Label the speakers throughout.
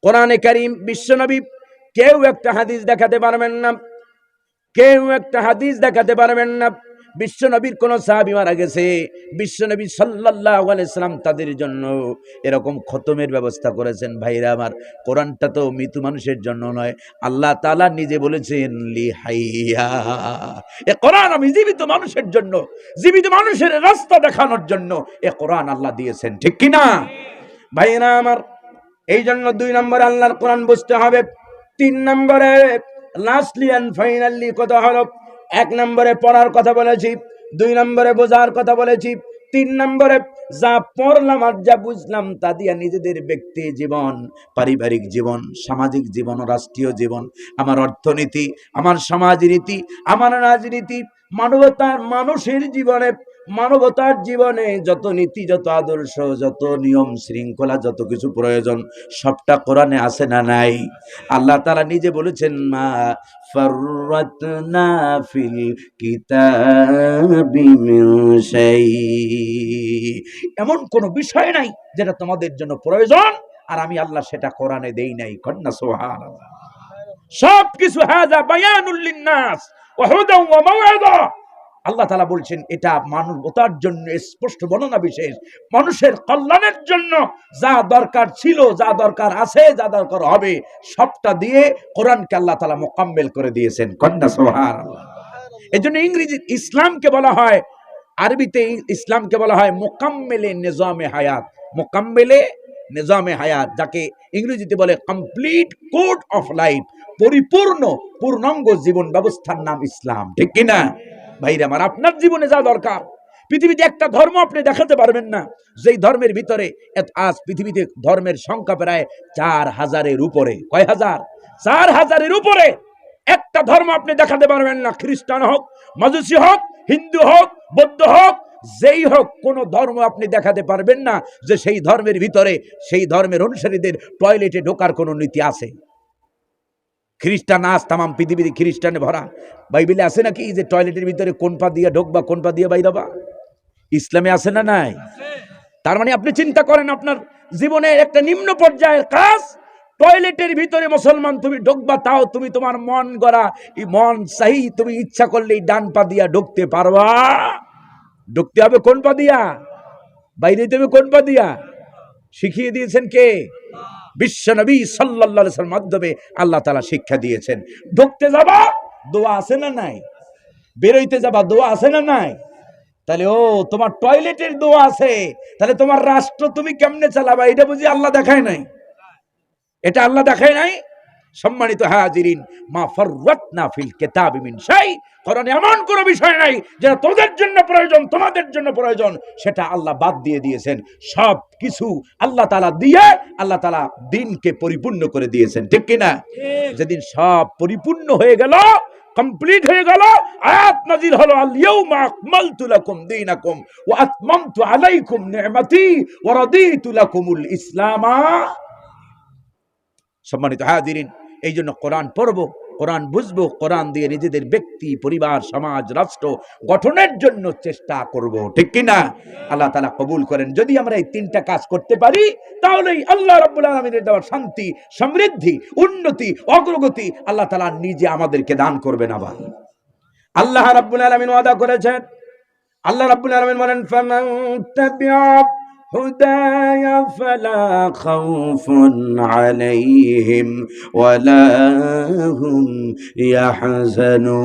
Speaker 1: কোরআনে কারীম বিশ্বনবী কেউ একটা হাদিস দেখাতে পারবেন না, কেউ একটা হাদিস দেখাতে পারবেন না বিশ্বনবীর কোন সাহাবী মারা গেছে, বিশ্বনবী সাল্লাল্লাহু আলাইহি সাল্লাম তাদের জন্য এরকম খতমের ব্যবস্থা করেছেন। ভাইরা আমার, কোরআনটা তো মৃত মানুষের জন্য নয়, আল্লাহ তাআলা নিজে বলেছেন লিহাইয়া, এ কোরআন আমি জীবিত মানুষের জন্য, জীবিত মানুষের রাস্তা দেখানোর জন্য এ কোরআন আল্লাহ দিয়েছেন, ঠিক কি না ভাইরা আমার? এই জন্য 2 নম্বরে আল্লাহর কোরআন বুঝতে হবে। 3 নম্বরে লাস্টলি এন্ড ফাইনালি কথা হলো, 1 নম্বরে পড়ার কথা বলেছি, 2 নম্বরে বোঝার কথা বলেছি, 3 নম্বরে যা পড়লাম আর যা বুঝলাম তা দিয়ে নিজেদের ব্যক্তি জীবন, পারিবারিক জীবন, সামাজিক জীবন, রাষ্ট্রীয় জীবন, আমার অর্থনীতি, আমার সমাজনীতি, আমার রাজনীতি, মানবতার মানুষের জীবনে, মানবতার জীবনে যত নীতি, যত আদর্শ, যত নিয়ম শৃঙ্খলা, যত কিছু প্রয়োজন সবটা কোরআনে আছে না নাই? আল্লাহ তাআলা নিজে বলেছেন মা ফাররাতনা ফিল কিতাবি মিন শাই, এমন কোন বিষয় নাই যেটা তোমাদের জন্য প্রয়োজন আর আমি আল্লাহ সেটা কোরআনে দেই নাই। কন্না সুবহানাল্লাহ। সবকিছু হাযা বায়ানুল লিন-নাস ওয়া হুদা ওয়া মাওইযা। আল্লাহ তাআলা বলছেন এটা মানবতার জন্য স্পষ্ট বর্ণনা বিশেষ, মানুষের কল্যাণের জন্য যা দরকার ছিল, যা দরকার আছে, যা দরকার হবে সবটা দিয়ে কোরআনকে আল্লাহ তাআলা মোকাম্মেল করে দিয়েছেন। কন্না সুবহানাল্লাহ। এজন্য ইংরেজি ইসলামকে বলা হয়, আরবিতে ইসলামকে বলা হয় মোকাম্মেলে নিজামে হায়াত, মোকাম্মেলে নিজামে হায়াত, যাকে ইংরেজিতে বলে কমপ্লিট কোড অফ লাইফ, পরিপূর্ণ পূর্ণাঙ্গ জীবন ব্যবস্থার নাম ইসলাম, ঠিক কি না ভাইরা আমার? আপনার জীবনে যা দরকার, পৃথিবীতে একটা ধর্ম আপনি দেখাতে পারবেন না যেই ধর্মের ভিতরে, আজ পৃথিবীতে ধর্মের সংখ্যা প্রায় 4000-এর উপরে। কয় হাজার? 4000-এর উপরে। একটা ধর্ম আপনি দেখাতে পারবেন না, খ্রিস্টান হোক, মাজুসি হোক, হিন্দু হোক, বৌদ্ধ হোক, যেই হোক, কোন ধর্ম আপনি দেখাতে পারবেন না যে সেই ধর্মের ভিতরে, সেই ধর্মের অনুসারীদের টয়লেটে ঢোকার কোন নীতি আছে। খ্রিস্টান আজ তাম পৃথিবীতে খ্রিস্টানে ভরা। বাইবেলে আছে নাকি যে টয়লেটের ভিতরে কোন পা দিয়ে ঢোকবা, কোন পা দিয়ে বাইরাবা? ইসলামে আছে না নাই? তার মানে আপনি চিন্তা করেন, আপনার জীবনের একটা নিম্ন পর্যায়ের কাজ, টয়লেটের ভিতরে মুসলমান তুমি ঢোকবা, তাও তুমি তোমার মন গড়া মন চাই, তুমি ইচ্ছা করলে ডান পা দিয়া ঢুকতে পারবা। ঢুকতে হবে কোন পা দিয়া, বাইরে দেবে কোন পা দিয়া, শিখিয়ে দিয়েছেন কে? বিশ্বনবী সাল্লাল্লাহু আলাইহি ওয়াসাল্লামের মাধ্যমে আল্লাহ তাআলা শিক্ষা দিয়েছেন। ঢুকতে যাবা দোয়া আছে না নাই? বেরোইতে যাবা দোয়া আছে না নাই? তাহলে ও তোমার টয়লেটের দোয়া আছে, তাহলে তোমার রাষ্ট্র তুমি কেমনে চালাবা এটা বুঝি আল্লাহ দেখায় নাই? এটা আল্লাহ দেখায় নাই? সম্মানিত হাজিরিন, মা ফাররাতনা ফিল কিতাবি মিন শাই, কোরআনে এমন কোন বিষয় নাই যেটা তোদের জন্য প্রয়োজন, তোমাদের জন্য প্রয়োজন সেটা আল্লাহ বাদ দিয়ে দিয়েছেন। সব কিছু আল্লাহ তাআলা দিয়ে আল্লাহ তাআলা দ্বীনকে পরিপূর্ণ করে দিয়েছেন, ঠিক কি না? যেদিন সব পরিপূর্ণ হয়ে গেল, কমপ্লিট হয়ে গেল, আয়াত নাযিল হলো আল ইয়াউমা আকমালতু লাকুম দীনাকুম ওয়া আতমামতু আলাইকুম নি'মাতি ওয়া রাদিতু লাকুমুল ইসলামা। সম্মানিত হাজিরিন, এই জন্য কোরআন পড়বো, কোরআন বুঝবো, কোরআন দিয়ে নিজেদের ব্যক্তি, পরিবার, সমাজ, রাষ্ট্র গঠনের জন্য চেষ্টা করব, ঠিক কিনা? আল্লাহ তাআলা কবুল করেন। যদি আমরা এই 3টা কাজ করতে পারি তাহলেই আল্লাহ রাব্বুল আলামিনের দেওয়া শান্তি, সমৃদ্ধি, উন্নতি, অগ্রগতি আল্লাহ তাআলা নিজে আমাদেরকে দান করবেন। আবার আল্লাহ রাব্বুল আলামিন ওয়াদা করেছেন, আল্লাহ রাব্বুল আলামিন বলেন ফামান তাবিআ হুদায়া ফালা খাউফুন আলাইহিম ওয়ালা হুম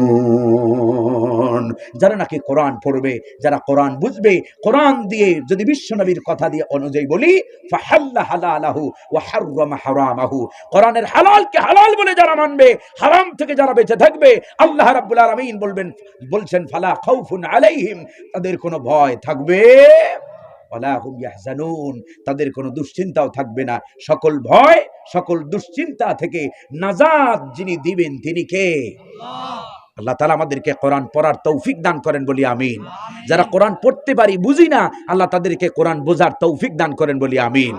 Speaker 1: ইয়াহজানুন। যারা নাকি কোরআন পড়বে, যারা কোরআন বুঝবে, কোরআন দিয়ে যদি বিশ্বনবীর কথা দিয়ে অনুযায়ী বলি, ফাহাল্লা হালালাহু ওয়া হাররামা হারামাহু, কোরআনের হালালকে হালাল বলে যারা মানবে, হারাম থেকে যারা বেঁচে থাকবে, আল্লাহ রাব্বুল আলামিন বলছেন ফালা খাউফুন আলাইহিম, তাদের কোনো ভয় থাকবে, ওয়ালা হুম ইয়াহজানুন, তাদের কোনো দুশ্চিন্তাও থাকবে না। সকল ভয়, সকল দুশ্চিন্তা থেকে নাজাত যিনি দিবেন তিনি কে? আল্লাহ। আল্লাহ তাআলা আমাদেরকে কোরআন পড়ার তৌফিক দান করেন বলি আমিন। যারা কোরআন পড়তে পারি বুঝি না, আল্লাহ তাদেরকে কোরআন বোঝার তৌফিক দান করেন বলি আমিন।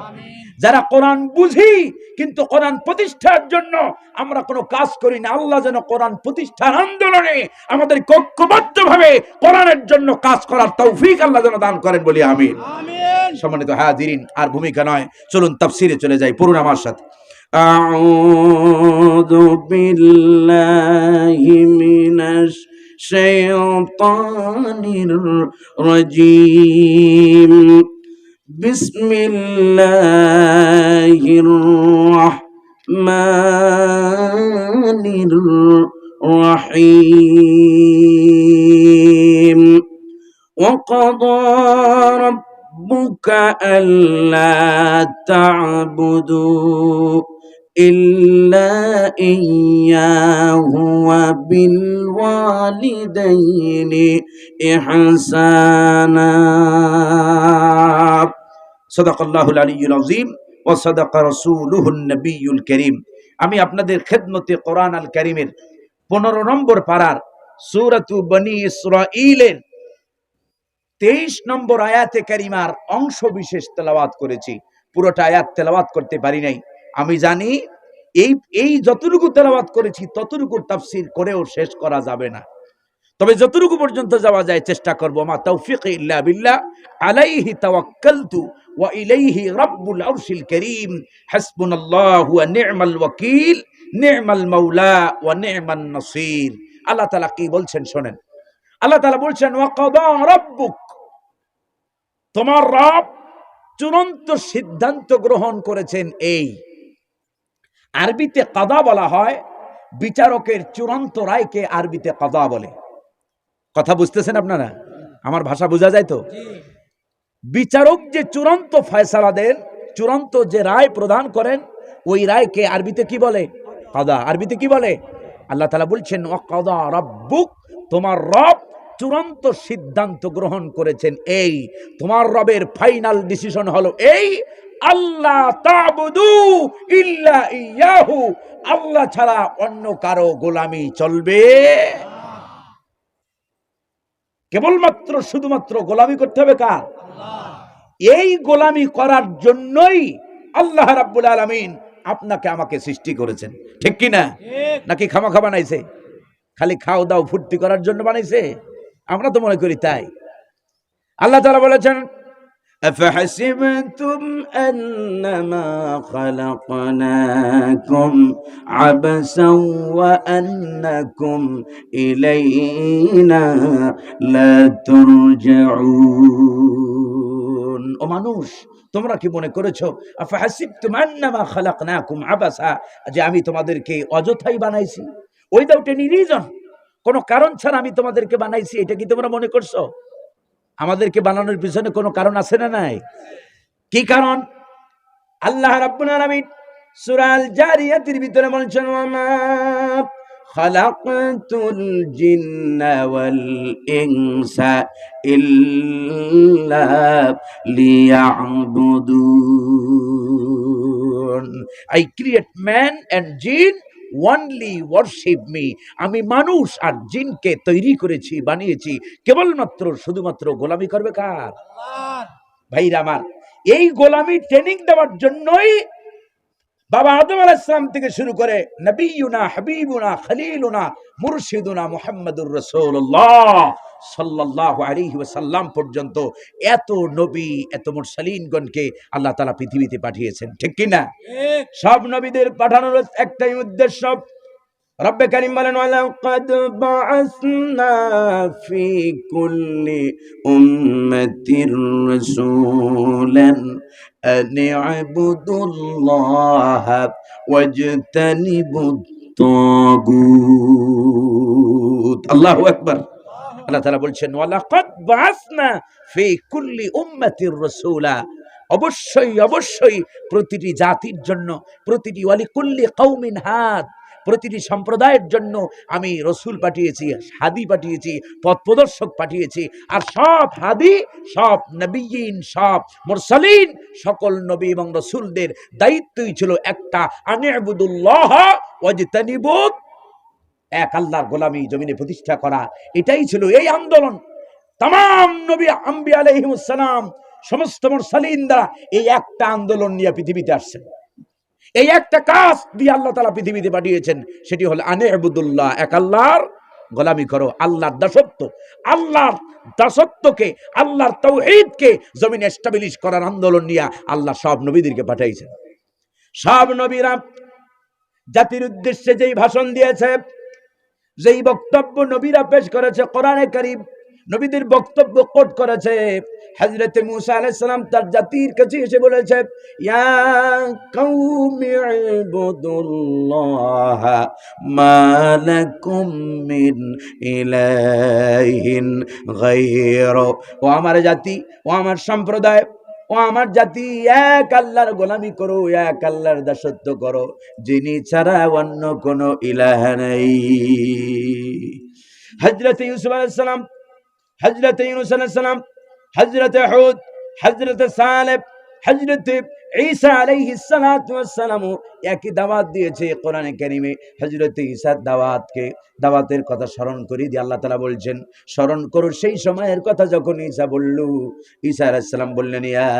Speaker 1: যারা কোরআন বুঝি কিন্তু কোরআন প্রতিষ্ঠার জন্য আমরা কোনো কাজ করি না, আল্লাহ যেন কোরআন প্রতিষ্ঠার আন্দোলনে আমাদের ঐক্যবদ্ধভাবে কোরআনের জন্য কাজ করার তৌফিক আল্লাহ যেন দান করেন বলি আমিন। সম্মানিত হাজিরিন, আর ভূমিকা নয়, চলুন তাফসিরে চলে যাই, পড়ুন আমার সাথে। আউযু বিল্লাহি মিনাশ শাইতানির রাজীম বিসমিল্লাহির রাহমানির রাহিম وقضى ربك ألا تعبدوا إلا إياه وبالوالدين إحسانا صدق الله العلي العظيم وصدق رسوله النبي الكريم আমি আপনাদের খেদমতে কোরআন আল কারীমের 15 নম্বর পারার সূরাতু বনি ইসরাঈলের 23 নম্বর আয়াতে কারিমার অংশ বিশেষ তেলাওয়াত করেছি। পুরোটা আয়াত তেলাওয়াত করতে পারি নাই। আমি জানি এই যতটুকু তেলাওয়াত করেছি ততটুকুর তাফসীর করেও শেষ করা যাবে না, তবে যতটুকু পর্যন্ত যাওয়া যায় চেষ্টা করব। মা তৌফিক ইল্লা বিল্লাহ, আলাইহি তাওয়াক্কালতু ওয়া ইলাইহি রাব্বুল আরশিল কারীম, হাসবুনাল্লাহু ওয়া নি'মাল ওয়াকিল, নি'মাল মাওলা ওয়া নি'মান নাসির। আল্লাহ তাআলা কি বলছেন শোনেন। আল্লাহ তাআলা বলছেন ওয়া কাদা রাব্বুক, তোমার রব চূড়ান্ত সিদ্ধান্ত গ্রহণ করেছেন। এই আরবিতে কাদা বলা হয়, বিচারকের চূড়ান্ত রায়কে আরবিতে কাদা বলে। কথা বুঝতেছেন আপনারা? আমার ভাষা বোঝা যায় তো? বিচারক যে চূড়ান্ত ফয়সালা দেন, চূড়ান্ত যে রায় প্রদান করেন, ওই রায়কে আরবিতে কি বলে? কাদা। আরবিতে কি বলে? আল্লাহ তাআলা বলছেন ওয়া কাদা রাব্বুক, তোমার রব চূড়ান্ত সিদ্ধান্ত গ্রহণ করেছেন। এই তোমার রবের ফাইনাল ডিসিশন হলো এই, আল্লাহ তা'বুদু ইল্লা ইয়াহু, আল্লাহ ছাড়া অন্য কারো গোলামি চলবে, কেবলমাত্র শুধুমাত্র গোলামি করতে হবে কার? এই গোলামি করার জন্যই আল্লাহ রাব্বুল আলামিন আপনাকে আমাকে সৃষ্টি করেছেন, ঠিক কি না? নাকি খামাখা বানাইছে? খালি খাও দাও ফুর্তি করার জন্য বানাইছে? আমরা তো মনে করি তাই। আল্লাহ তাআলা বলেছেন আফাহাসিবতুম আন্নামা খালাকনাকুম আবাসাও ওয়া আন্নাকুম ইলাইনা লা তুরজাউন। ও মানুষ, তোমরা কি মনে করেছো আফাহাসিবতুম আন্নামা খালাকনাকুম আবাসা, যে আমি তোমাদেরকে অযথাই বানাইছি, উইদাউট এনি রিজন, কোনো কারণ ছাড়া আমি তোমাদেরকে বানাইছি, এটা কি তোমরা মনে করছো? আমাদেরকে বানানোর পিছনে কোনো কারণ আছে না নাই? কি কারণ? আল্লাহ রাব্বুল আলামিন সূরা আল জারিয়াতের ভিতরে বলেছেন ওয়ামা খালাকতুল জিন্না ওয়াল ইনসা ইল্লা লিয়াবুদুন, I create man and jinn only worship me, আমি মানুষ আর জিনকে তৈরি করেছি, বানিয়েছি কেবলমাত্র শুধুমাত্র গোলামি করবে কার? আল্লাহর। ভাইরা আমার, এই গোলামি ট্রেনিং দেওয়ার জন্যই বাবা আদম আলাইহিস সালাম থেকে শুরু করে নবিয়ুনা হাবিবুনা খলিলুনা মুরশিদুনা মুহাম্মাদুর রাসূলুল্লাহ সাল্লাল্লাহু আলাইহি ওয়াসাল্লাম পর্যন্ত এত নবী, এত মুরসালিনগণকে আল্লাহ তাআলা পৃথিবীতে পাঠিয়েছেন, ঠিক কি না? সব নবীদের পাঠানোর একটাই উদ্দেশ্য। রব্বে কারীম বলেন ওয়ালাকাদ বাআসনা ফি কুল্লি উম্মাতির রাসূলান আন ইবুদুল্লাহা ওয়াজতানিবুত তাগুত। আল্লাহু আকবার। আল্লাহ তাআলা বলছেন ওয়ালাকাদ বাআসনা ফি কুল্লি উম্মাতির রাসূলা, অবশ্যই অবশ্যই প্রতিটি জাতির জন্য, প্রতিটি ওয়ালিকুল্লি কওমিন হাদ, প্রতিটি সম্প্রদায়ের জন্য আমি রসুল পাঠিয়েছি, হাদি পাঠিয়েছি, পথ প্রদর্শক পাঠিয়েছি। আর সব হাদি, সব নবিয়িন, সব মুরসালিন, সকল নবী এবং রসুলদের দায়িত্বই ছিল একটা, আনিবুদুল্লাহ ওয়াজতানিবুত, এক আল্লাহর গোলামি জমিনে প্রতিষ্ঠা করা। এটাই ছিল এই আন্দোলন। তামাম নবী আম্বিয়া আলাইহিমুস সালাম, সমস্ত মুরসালিনরা এই একটা আন্দোলন নিয়ে পৃথিবীতে আসছেন, এই একটা কাজ দিয়ে আল্লাহ তাআলা পৃথিবীতে পাঠিয়েছেন। সেটি হলো আনিবুদুল্লাহ, এক আল্লাহর গোলামি করো, আল্লাহর দাসত্ব, আল্লাহর দাসত্বকে, আল্লাহর তাওহীদকে জমিনে এস্টাবলিশ করার আন্দোলন নিয়ে আল্লাহ সব নবীদেরকে পাঠিয়েছেন। সব নবীরা জাতির উদ্দেশ্যে যেই ভাষণ দিয়েছে, যেই বক্তব্য নবীরা পেশ করেছে, কোরআনে কারীম নবীদের বক্তব্য কোট করেছে। হযরত মূসা আলাইহিস সালাম তার জাতির কাছে এসে বলেছে, ইয়া কওমি ইবুদুল্লাহ মা লাকুম মিন ইলাহিন গায়রু। ও আমার জাতি, ও আমার সম্প্রদায়, ও আমার জাতি, এক আল্লাহর গোলামি করো, এক আল্লাহর দাসত্ব করো, যিনি ছাড়া অন্য কোনো ইলাহ নেই। হযরত ইউসুফ আলাইহিস সালাম, হযরত ইউনূস আলাইহিস সালাম, হযরত হুদ, হযরত সালেহ, হযরত ঈসা আলাইহিস সালাতু ওয়াস সালাম একই দাওয়াত দিয়েছে কোরআনে কারীমে। হযরত ঈসার দাওয়াতের কথা স্মরণ করি দিয়ে আল্লাহ তাআলা বলছেন, স্মরণ করো সেই সময়ের কথা যখন ঈসা বলল, ঈসা আলাইহিস সালাম বললেন, ইয়া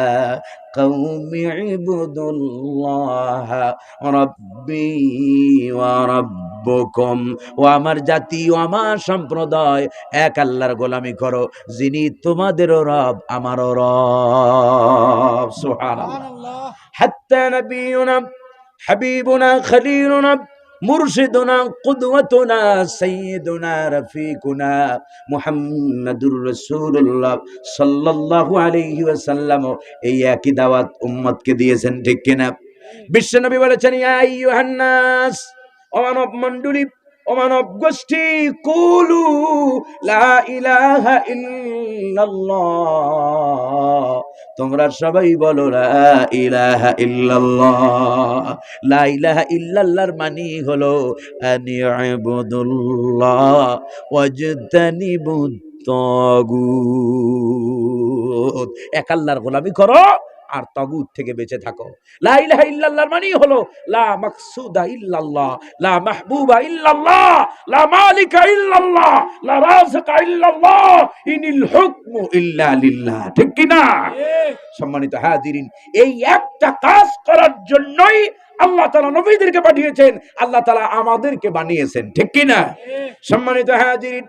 Speaker 1: কওমি ইবুদুল্লাহ রাব্বি ওয়া রাব্বুকুম। ও আমার জাতি, ও আমার সম্প্রদায়, এক আল্লাহর গোলামি করো, যিনি তোমাদেরও রব আমারও রব। সুবহানাল্লাহ। হাত্তা নবিয়ুনা হাবিবুনা খলিলুনা মুরশিদুনা কুদওয়াতুনা সাইয়্যিদুনা রফিকুনা মুহাম্মাদুর রাসূলুল্লাহ সাল্লাল্লাহু আলাইহি ওয়াসাল্লাম এই একই দাওয়াত উম্মতকে দিয়েছেন, ঠিক কিনা? বিশ্বনবী বলেছেন, ইয়া আইয়ুহান নাস, ও মানব মণ্ডলী, ও মানব গোষ্ঠী, কুলু লা ইলাহা ইল্লাল্লাহ, তোমরা সবাই বলো লা ইলাহা ইল্লাল্লাহ। লা ইলাহা ইল্লাল্লাহর মানে হলো আনি'বুদুল্লাহ ওয়াজতানিবুত তাগুত, এক আল্লাহর গোলামি করো আর তাগুত থেকে বেঁচে থাকো। লা ইলাহা ইল্লাল্লাহর মানে হলো লা মাকসুদা ইল্লাল্লাহ, লা মাহবুবা ইল্লাল্লাহ, লা মালিকা ইল্লাল্লাহ, লা রাযিকা ইল্লাল্লাহ, ইনিল হুকমু ইল্লা লিল্লাহ, ঠিক কি না? সম্মানিত হাজিরিন, এই একটা কাজ করার জন্যই আল্লাহ তাআলা নবীদেরকে পাঠিয়েছেন, আল্লাহ তাআলা আমাদেরকে বানিয়েছেন, ঠিক কি না? সম্মানিত হাজিরিন,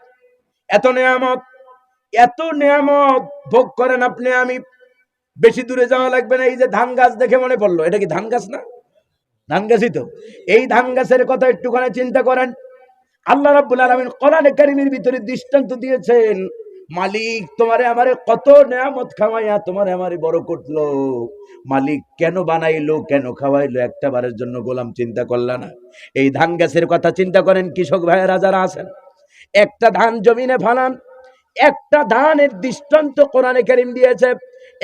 Speaker 1: এত নেয়ামত ভোগ করেন আপনি আমি, বেশি দূরে যাওয়া লাগবে না। এই যে ধান গাছ দেখে মনে পড়লো, এটা কি ধান গাছ না? ধান গাছই তো। এই ধান গাছের কথা একটুখানি চিন্তা করেন। আল্লাহ রাব্বুল আলামিন কোরআনে কারীমের ভিতরে দৃষ্টান্ত দিয়েছেন, মালিক তোমারে আমারে কত নেয়ামত খাওয়াইয়া তোমারে আমারে বড় করলো, মালিক কেন বানাইলো, কেন খাওয়াইলো, একটা বারের জন্য গোলাম চিন্তা করলা না? এই ধান গাছের কথা চিন্তা করেন, কৃষক ভাইয়েরা যারা আছেন, একটা ধান জমিনে ফলান, একটা ধানের দৃষ্টান্ত কোরআনে কারীম দিয়েছে।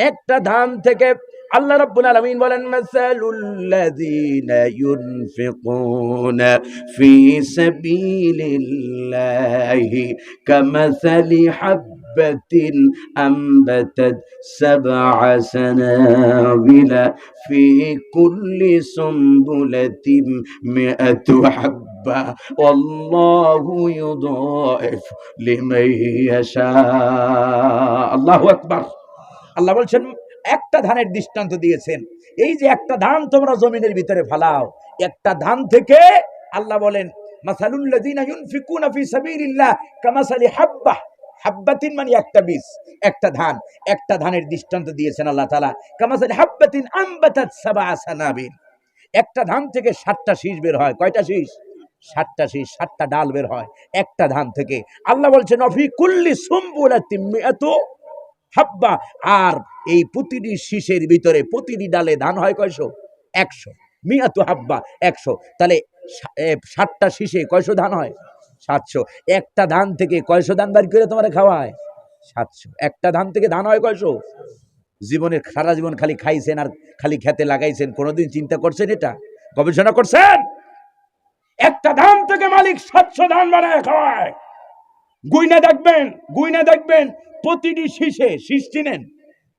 Speaker 1: একটা ধান থেকে আল্লাহ রাব্বুল আলামিন বলেন, মাসালুল্লাযীনা ইউনফিকুনা ফি সাবিলিল্লাহি কামাসালি হাববাতিন আম্বাতাত সাবআ সানাবিলা ফি কুল্লি সুমবুলাতিন মিআতু হাব্বা ওয়াল্লাহু ইউদাইফু লিমান ইয়াশা। আল্লাহু আকবার। আল্লাহ বলছেন, একটা ধানের দৃষ্টান্ত দিয়েছেন। এই যে একটা ধান তোমরা জমিনের ভিতরে ফেলাও, একটা ধান থেকে আল্লাহ বলেন, মাসালুল লাযিনা ইউনফিকুনা ফি সাবিলিল্লাহ কামাসালি হাব্বাহ, হাব্বাতিন মানে একটা বীজ, একটা ধান, একটা ধানের দৃষ্টান্ত দিয়েছেন আল্লাহ তাআলা, কামাসালি হাব্বাতিন আম্বাতাত সাবআ সানাবিল, একটা ধান থেকে 7টা শীষ বের হয়। কয়টা শীষ? 7টা শীষ, 7টা ডাল বের হয় একটা ধান থেকে। আল্লাহ বলছেন, অফি কুল্লি সুমবুলাতিন মিআতু হাব্বা, আর এই প্রতিটি শীষের ভিতরে, প্রতিটি ডালে ধান হয় কয়শো? 100। মিআতু হাব্বা 100, তাহলে 7টা শীষে কয়শো ধান হয়? 700। একটা ধান থেকে কয়শো ধান বার করে তোমার খাওয়ায়? 700। একটা ধান থেকে ধান হয় কয়শো? জীবনের সারা জীবন খালি খাইছেন আর খালি খেতে লাগাইছেন, কোনোদিন চিন্তা করছেন এটা? গবেষণা করছেন? একটা ধান থেকে মালিক 700 ধান বানায় খাওয়ায়। গুইনা দেখবেন প্রতিটি শীষে, শীষ চিনেন?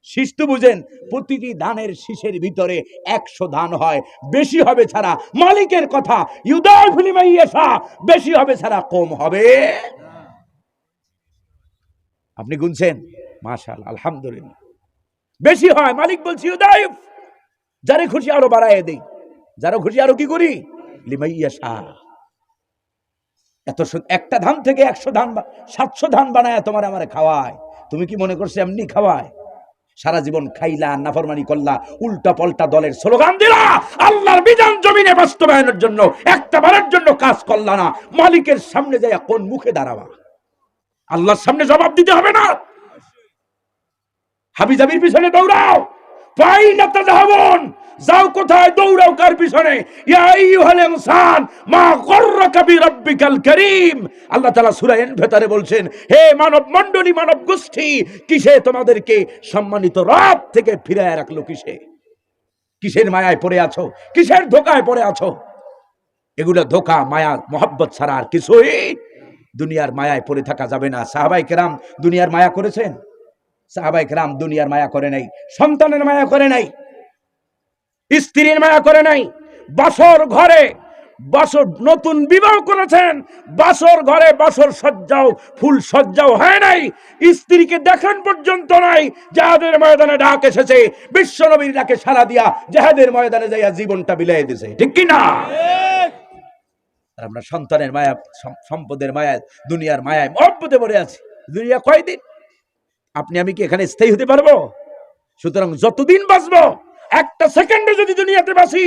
Speaker 1: শীষ তো বুঝেন, প্রতিটি ধানের শীষের ভিতরে 100 ধান হয়, বেশি হবে ছাড়া, মালিকের কথা, ইউদাইফু লিমান ইয়াশা, বেশি হবে ছাড়া কম হবে। আপনি গুনছেন? মাশাআল্লাহ, আলহামদুলিল্লাহ, বেশি হয়। মালিক বলছি ইউদাইফ, যারে খুশি আরো বাড়ায় দেই, যারা খুশি আরো কি করি, লিমান ইয়াশা। এত একটা ধান থেকে 100 ধান 700 ধান বানায় তোমার আমারে খাওয়ায়। তুমি কি মনে করছো এমনি খাওয়ায়? সারা জীবন খাইলা, নাফরমানি করলা, উল্টা পাল্টা দলের স্লোগান দিলা, আল্লাহর বিধান জমিনে বাস্তবায়নের জন্য একটা বারের জন্য কাজ করলা না, মালিকের সামনে যাইয়া কোন মুখে দাঁড়াবা? আল্লাহর সামনে জবাব দিতে হবে না? হাবিজাবির পিছনে দৌড়াও, ফাইনা তাযহাবুন, যাও কোথায়, দৌড়াও কার পিছনে? ইয়া আইয়ুহাল ইনসান মা গররাকা বিরাব্বিকাল কারীম। আল্লাহ তাআলা সূরা আন-ভেতরে বলছেন, হে মানব মণ্ডলী, মানব গোষ্ঠী, কিসে তোমাদেরকে সম্মানিত রব থেকে ফিরায় রাখলো? কিসের মায়ায় পড়ে আছো? কিসের ধোঁকায় পড়ে আছো? এগুলো ধোঁকা, মায়া, মোহাব্বত ছাড়া আর কিছুই দুনিয়ার মায়ায় পড়ে থাকা যাবে না। সাহাবায়ে কেরাম দুনিয়ার মায়া করেছেন? সাহাবায়ে কেরাম দুনিয়ার মায়া করে নাই, সন্তানের মায়া করে নাই, স্ত্রীর মায়া করে নাই, বাসর ঘরে নতুন বিবাহ করেছেন, বাসর ঘরে বাসর সজ্জাও, ফুল সজ্জাও হয় নাই, স্ত্রীকে দেখেন পর্যন্ত নাই, জিহাদের ময়দানে ডাক এসেছে, বিশ্ব নবীর ডাকে সাড়া দিয়া জিহাদের ময়দানে যাইয়া জীবনটা বিলাই দিয়েছে, ঠিক কি না? আমরা সন্তানের মায়া, সম্পদের মায়া, দুনিয়ার মায়ায় মহব্বতে পড়ে আছি। দুনিয়া কয়দিন? আপনি আমি কি এখানে স্থায়ী হতে পারবো? সুতরাং যতদিন বাঁচবো, একটা সেকেন্ডে যদি দুনিয়াতে বাঁচি,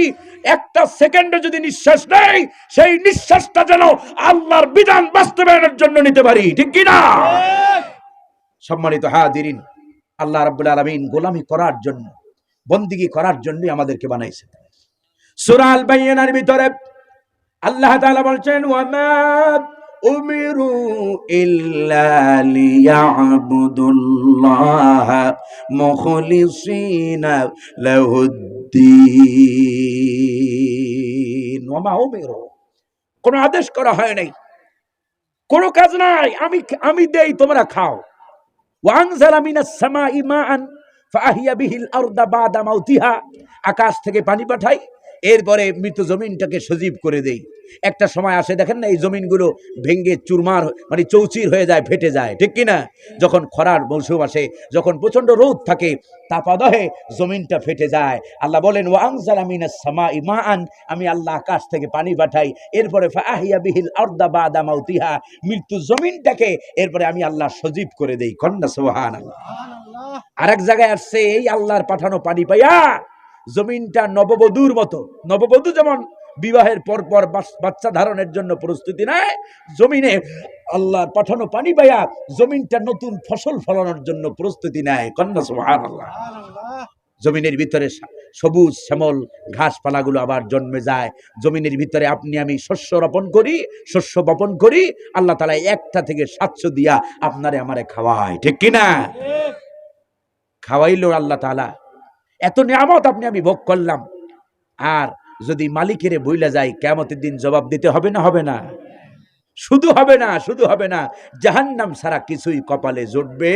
Speaker 1: একটা সেকেন্ডে যদি নিঃশ্বাস নেই, সেই নিঃশ্বাসটা যেন আল্লাহর বিধান বাস্তবায়নের জন্য নিতে পারি, ঠিক কি না? সম্মানিত হাজিরিন, আল্লাহ রাব্বুল আলামিন গোলামি করার জন্য, বন্দেগী করার জন্য আমাদেরকে বানাইছে। সূরা আল বাইয়িনার ভিতরে আল্লাহ তাআলা বলছেন, ওয়া মা উমিরু ইল্লা লিয়াবুদুল্লাহা মুখলিসিনা লাহুদ্দিন। ওয়া মা উমিরু, কোন আদেশ করা হয় নাই, কোন কাজ নাই, আমি দেই, তোমরা খাও। ওয়া আনজালা মিনাস সামাই মাআন ফাআহিয়া বিহিল আরদা বাদা মাউতিহা, আকাশ থেকে পানি পাঠাই, এরপরে মৃত জমিনটাকে সজীব করে দেই। একটা সময় আসে, দেখেন না, এই জমিনগুলো ভেঙ্গে চুরমার, মানে চৌচির হয়ে যায়, ফেটে যায়, ঠিক কিনা? যখন খরার মৌসুম আসে, যখন প্রচন্ড রোদ থাকে, তাপাদহে জমিনটা ফেটে যায়। আল্লাহ বলেন, ওয়া আনজালা মিনাস সামাই মাআন, আমি আল্লাহ আকাশ থেকে পানি পাঠাই, এরপরে ফাআহিয়া বিহিল আরদা বাদা মাউতিহা, মৃত্যু জমিনটাকে এরপরে আমি আল্লাহ সজীব করে দেই। কন্যা সুবহানাল্লাহ। আরেক জায়গায় আসছে, এই আল্লাহর পাঠানো পানি পাইয়া জমিনটা নববধূর মতো, নববধূ যেমন বিবাহের পর পর বাচ্চা ধারণের জন্য প্রস্তুতি নেয়, জমিনে আল্লাহর পাঠানো পানি পাইয়া জমিনটা নতুন ফসল ফলানোর জন্য প্রস্তুতি নেয়। কন্যা সুবহানাল্লাহ। জমিনের ভিতরে সবুজ শ্যামল ঘাসপালাগুলো আবার জন্মে যায়। জমিনের ভিতরে আপনি আমি শস্য রোপণ করি, শস্য বপন করি, আল্লাহ তাআলা একটা থেকে 700 দিয়া আপনারে আমারে খাওয়ায়, ঠিক কিনা? খাওয়াইলো আল্লাহ তাআলা। এত নিয়ামত আপনি আমি ভোগ করলাম, আর যদি মালিকের ভুলে যাই, কিয়ামতের দিন জবাব দিতে হবে না? হবে না? শুধু হবে না, শুধু হবে না, জাহান্নাম ছাড়া কিছুই কপালে জুটবে।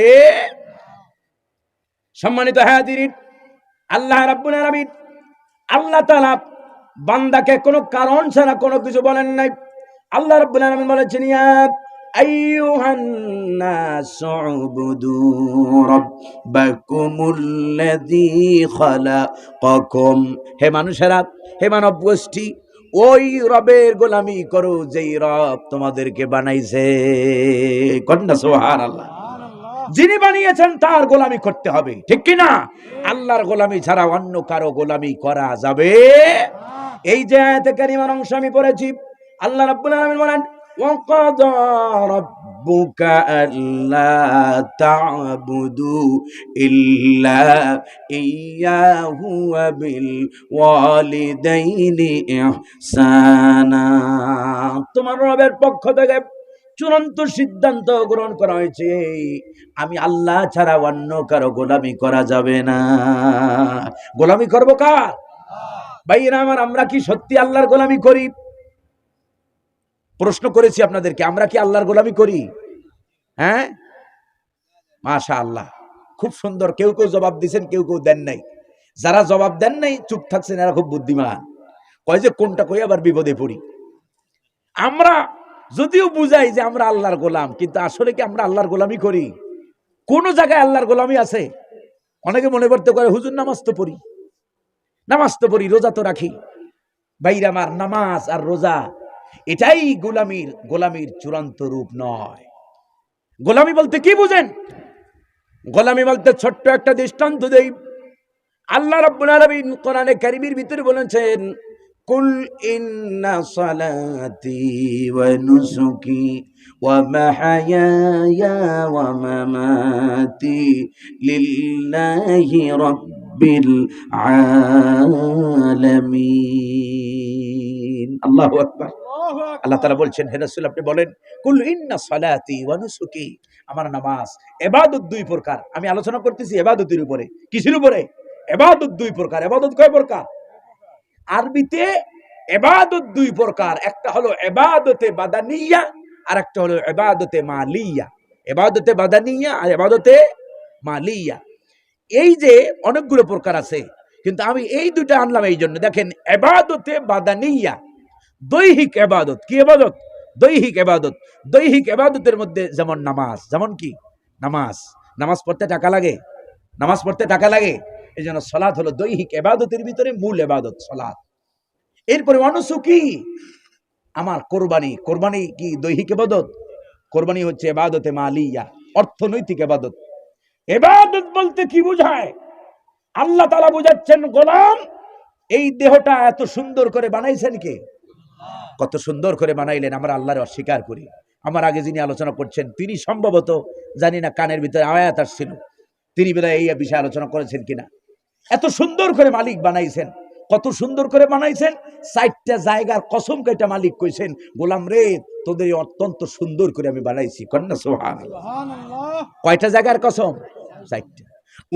Speaker 1: সম্মানিত হাজিরিন, আল্লাহ রাব্বুল আলামিন, আল্লাহ তাআলা বান্দাকে কোনো কারণ ছাড়া কোনো কিছু বলেন নাই। আল্লাহ রাব্বুল আলামিন বলেছেন, ইয়া আইয়ুহান নাসু উবুদু রাব্বাকুমুল্লাযী খালাকাকুম, হে মানুষেরা, হে মানব গোষ্ঠী, ওই রবের গোলামি করো যেই রব তোমাদেরকে বানাইছে। কন্যা সুবহানাল্লাহ। যিনি বানিয়েছেন তার গোলামি করতে হবে, ঠিক কি না? আল্লাহর গোলামি ছাড়া অন্য কারো গোলামি করা যাবে? এই যে আয়াতে কারিমার অংশ আমি পড়েছি, আল্লাহ রাব্বুল আলামিন বলেন, ওয়া কাদা রাব্বুকা আল্লা তা'বুদু ইল্লা ইয়্যাহু ওয়া বিল ওয়ালিদাইনি ইহসানা। তোমার রবের পক্ষ থেকে চূড়ান্ত সিদ্ধান্ত গ্রহণ করা হয়েছে, আমি আল্লাহ ছাড়া অন্য কারো গোলামি করা যাবে না। গোলামি করবো কার? ভাইরা আমার, আমরা কি সত্যি আল্লাহর গোলামি করি? প্রশ্ন করেছি আপনাদেরকে, আমরা কি আল্লাহর গোলামি করি? হ্যাঁ, মাশাআল্লাহ, খুব সুন্দর। কেউ কেউ জবাব দিয়েছেন, কেউ কেউ দেন নাই। যারা জবাব দেন নাই, চুপ থাকছেন, এরা খুব বুদ্ধিমান। কয় যে কোনটা কই আবার বিপদে পড়ি। আমরা যদিও বুঝাই যে আমরা আল্লাহর গোলাম, কিন্তু আসলে কি আমরা আল্লাহর গোলামি করি? কোন জায়গায় আল্লাহর গোলামি আছে? অনেকে মনে করতে করে, হুজুর নামাজ তো পড়ি, নামাজ তো পড়ি, রোজা তো রাখি। ভাইরা আমার, নামাজ আর রোজা এটাই গোলামির চূড়ান্ত রূপ নয়। গোলামি বলতে কি বুঝেন? গোলামি বলতে ছোট্ট একটা দৃষ্টান্ত দেই। আল্লাহ রাব্বুল আলামিন কোরআনে কারীমের ভিতরে বলেছেন, কুল ইন্না সালাতি ওয়া নুসুকি ওয়া মাহইয়ায়া ওয়া মামাতি লিল্লাহি রাব্বিল আলামিন। আল্লাহু আকবার। আল্লাহ তাআলা বলছেন, হে রাসূল আপনি বলেন, কুল ইন্না সালাতি ওয়া নুসুকি, আমার নামাজ, ইবাদত দুই প্রকার। আমি আলোচনা করতেছি ইবাদতের উপরে। কিসের উপরে? ইবাদত দুই প্রকার। ইবাদত কয় প্রকার? আরবিতে ইবাদত দুই প্রকার। একটা হলো ইবাদতে বাদানিয়া, আর একটা হলো ইবাদতে মালিয়া। ইবাদতে বাদানিয়া আর ইবাদতে মালিয়া। এই যে অনেকগুলো প্রকার আছে, কিন্তু আমি এই দুটো আনলাম এই জন্য। দেখেন, ইবাদতে বাদানিয়া দৈহিক ইবাদত। কি ইবাদত? দৈহিক ইবাদত। দৈহিক ইবাদতের মধ্যে যেমন নামাজ, যেমন কি নামাজ, নামাজ পড়তে টাকা লাগে, নামাজ পড়তে টাকা লাগে। এই জন্য সালাত হলো দৈহিক ইবাদতের ভিতরে মূল ইবাদত, সালাত। এরপরে অনুসুকি, আমার কোরবানি। কোরবানি কি দৈহিক ইবাদত? কোরবানি হচ্ছে ইবাদতে মালিয়া, অর্থনৈতিক ইবাদত। ইবাদত বলতে কি বোঝায়? আল্লাহ তাআলা বোঝাচ্ছেন, গোলাম এই দেহটা এত সুন্দর করে বানাইছেন কে? কত সুন্দর করে বানাইলেন। আমরা আল্লাহর অস্বীকার করি। আমার আগে যিনি আলোচনা করছেন তিনি সম্ভবত, জানি না, কানের ভিতরে আয়াত আসছিল, তিনি বোধহয় এই বিষয়ে আলোচনা করেছেন কিনা। এত সুন্দর করে মালিক বানাইছেন। কত সুন্দর করে বানাইছেন? 4টা জায়গার কসম কেটে মালিক কইছেন, গোলাম রে তোদের অত্যন্ত সুন্দর করে আমি বানাইছি। কন্যা সুবহানাল্লাহ। কয়টা জায়গার কসম? 4টা।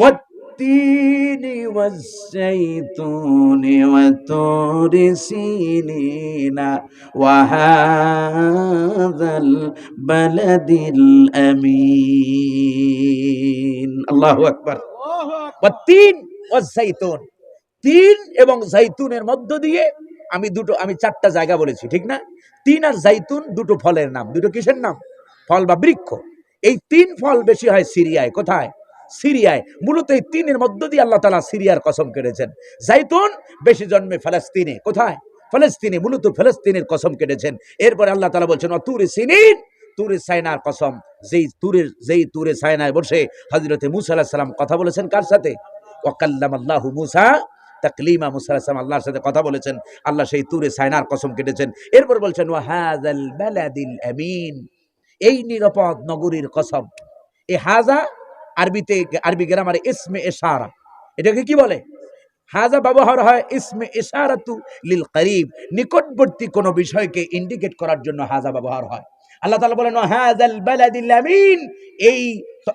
Speaker 1: والتين والزيتون وطور سينين وهذا البلد الأمين। الله أكبر। والتين والزيتون, তিন এবং জাইতুনের মধ্য দিয়ে আমি 4টা জায়গা বলেছি, ঠিক না? তিন আর জাইতুন দুটো ফলের নাম। দুটো কিসের নাম? ফল বা বৃক্ষ। এই 3 ফল বেশি হয় সিরিয়ায়। কোথায়? সিরিয়ায়। মূলত এই 3-এর মধ্য দিয়ে আল্লাহ তাআলা সিরিয়ার কসম কেটেছেন। জাইতুন বেশি জন্মে ফিলিস্তিনে। কোথায়? ফিলিস্তিনে। মূলত ফিলিস্তিনের কসম কেটেছেন। এরপরে আল্লাহ তাআলা বলছেন, তুরে সিনিন, তুরে সাইনার কসম। যেই তুরে সাইনায় বসে হযরতে মূসা আলাইহিস সালাম কথা বলেছেন কার সাথে? ওয়া কাল্লামাল্লাহু মূসা তাকলিমা। মূসা আলাইহিস সালাম আল্লাহর সাথে কথা বলেছেন। আল্লাহ সেই তুরে সাইনার কসম কেটেছেন। এরপর বলছেন, ওয়া হাযাল বালাদিল আমিন, এই নিরাপদ নগরীর কসম। এই হাজা আরবিতে, আরবি গ্রামারে ইসমে ইশারা। এটাকে কি বলে? হাজা ব্যবহার হয় ইসমে ইশারাতু লিল করিব, নিকটবর্তী কোনো বিষয়কে ইন্ডিকেট করার জন্য হাজা ব্যবহার হয়। আল্লাহ তাআলা বলেন, হাযাল বালাদিল আমিন।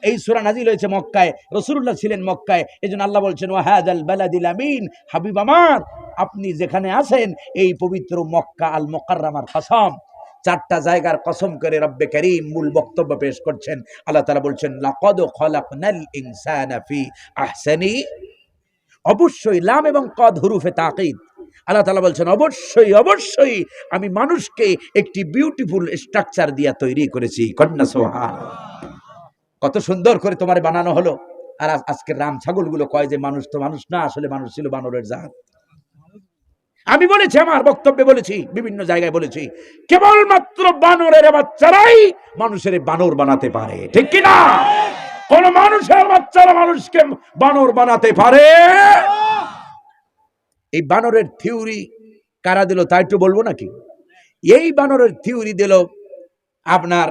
Speaker 1: এই সূরা নাযিল হয়েছে মক্কায়, রাসূলুল্লাহ ছিলেন মক্কায়। এজন্য আল্লাহ বলছেন, ওয়া হাযাল বালাদিল আমিন, হাবিব আমার আপনি যেখানে আছেন এই পবিত্র মক্কা আল মুকাররমার কসম। 4টা জায়গার কসম করে রব্বে কারীম মূল বক্তব্য পেশ করছেন। আল্লাহ তাআলা বলছেন, লাকাদ খালাকনাল ইনসানা ফি আহসানি, অবশ্যই লাম এবং কদ হুরুফে তাকিদ। আল্লাহ তাআলা বলছেন, অবশ্যই অবশ্যই আমি মানুষকে একটি বিউটিফুল স্ট্রাকচার দিয়ে তৈরি করেছি। কন্যা সুবহানাল্লাহ। কত সুন্দর করে তোমার বানানো হলো। আর আজকের রাম ছাগলগুলো কয় যে মানুষ তো মানুষ না, আসলে মানুষ ছিল বানরের জাত। আমি বলেছি, আমার বক্তব্যে বলেছি, বিভিন্ন জায়গায় বলেছি, কেবলমাত্র বানরের বাচ্চারাই মানুষের বানর বানাতে পারে, ঠিক কিনা? কোন মানুষের বাচ্চারা মানুষকে বানর বানাতে পারে? এই বানরের থিওরি কারা দিল তা একটু বলবো নাকি? এই বানরের থিওরি দিল আপনার,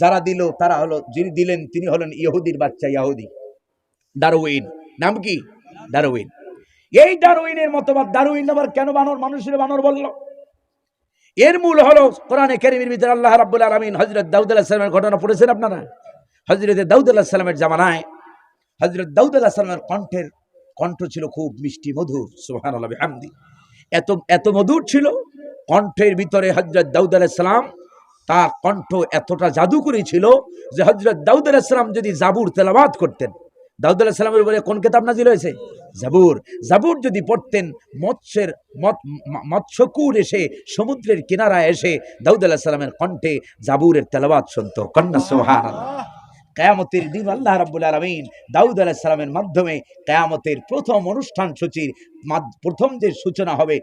Speaker 1: যারা দিল তারা হলো, যিনি দিলেন তিনি হলেন ইহুদির বাচ্চা, ইহুদি ডারউইন। নাম কি? ডারউইন। এই ডারউইনের মতবাদ। ডারউইন আবার কেন বানর, মানুষের বানর বলল? এর মূল হলো কোরআনে কারীমের ভিতরে আল্লাহ রাব্বুল আলামিন হযরত দাউদ আলাইহিস সালামের ঘটনা পড়েছেন আপনারা? হযরত দাউদ আলাইহিস সালামের জামানায় হযরত দাউদ আলাইহিস সালামের কণ্ঠ ছিল খুব মিষ্টি মধুর। সুবহানাল্লাহ বিহামদি। এত মধুর ছিল কণ্ঠের ভিতরে। হযরত দাউদ আলাইহিস সালাম, তার কণ্ঠ এতটা জাদুকরী ছিল যে হযরত দাউদ আলাইহিস সালাম যদি জাবুর তেলাওয়াত করতেন, দাউদ আলাইহিস সালামের উপরে কোন কিতাব নাযিল হয়েছে? জাবুর। জাবুর যদি পড়তেন, মৎস্যকুর এসে সমুদ্রের কিনারায় এসে দাউদ আলাইহিস সালামের কণ্ঠে জাবুরের তেলাওয়াত শুনতো। কন্যা সুবহানাল্লাহ। কিয়ামতের দিন আল্লাহ রাব্বুল আলামিন দাউদ আলাইহিস সালামের মাধ্যমে কিয়ামতের প্রথম অনুষ্ঠান সূচির প্রথম যে সূচনা হবে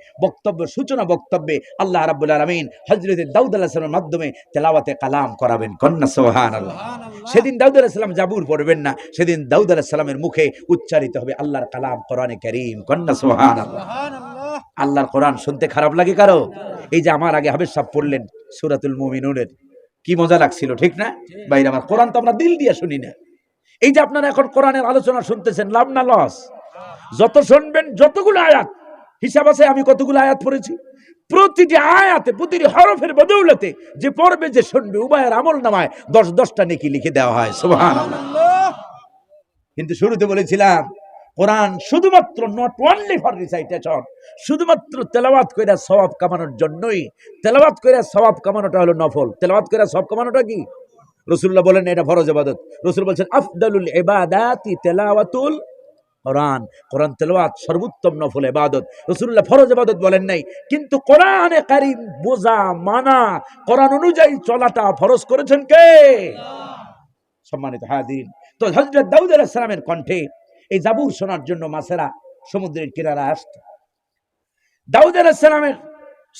Speaker 1: সূচনা বক্তব্যে আল্লাহ রাব্বুল আলামিন হযরত দাউদ আলাইহিস সালামের মাধ্যমে তেলাওয়াতে কালাম করাবেন। কন্না সুবহানাল্লাহ। সেদিন দাউদ আলাইহিস সালাম জাবুর পড়বেন না, সেদিন দাউদ আলাইহিস সালামের মুখে উচ্চারিত হবে আল্লাহর কালাম কোরআনে কারীম। কন্না সুবহানাল্লাহ। আল্লাহর কোরআন শুনতে খারাপ লাগে কারো? এই যে আমার আগে হাফেজ সাহেব পড়লেন সূরাতুল মুমিনুনের, কি মজা লাগছিল, ঠিক না ভাই? আমার কোরআন তো আমরা দিল দিয়ে শুনি না। এই যে আপনারা এখন কোরআনের আলোচনা শুনতেছেন, লাভ না লস? যত শুনবেন, যতগুলো আয়াত হিসাব আছে আমি কতগুলো আয়াত পড়েছি, প্রতিটি আয়াতে প্রতিটি হরফের বদৌলতে যে পড়বে যে শুনবে উভয়ের আমল নামায় 10-10টা নেকি লিখে দেওয়া হয়। সুবহানাল্লাহ। কিন্তু শুরুতে বলেছিলাম কোরআন শুধুমাত্র নট অনলি ফর রিসাইটেশন, শুধুমাত্র তেলাওয়াত কইরা সওয়াব কামানোর জন্যই। তেলাওয়াত কইরা সওয়াব কামানোটা হলো নফল, তেলাওয়াত কইরা সওয়াব কামানোটা কি? রাসূলুল্লাহ বলেন এটা ফরজ ইবাদত। রাসূল বলেন আফদালুল ইবাদাতি তিলাওয়াতুল কোরআন, কোরআন তেলাওয়াত সর্বোত্তম নফল ইবাদত। রাসূলুল্লাহ ফরজ ইবাদত বলেন নাই, কিন্তু কোরআনে কারীম বোঝা মানা কোরআন অনুযায়ী চলাটা ফরজ করেছেন কে? সম্মানিত হাজিরিন, তো হযরত দাউদ আলাইহিস সালামের কণ্ঠে এই জাবুর শোনার জন্য মাছেরা সমুদ্রের কিনারে আসত। দাউদ আলাইহিস সালামের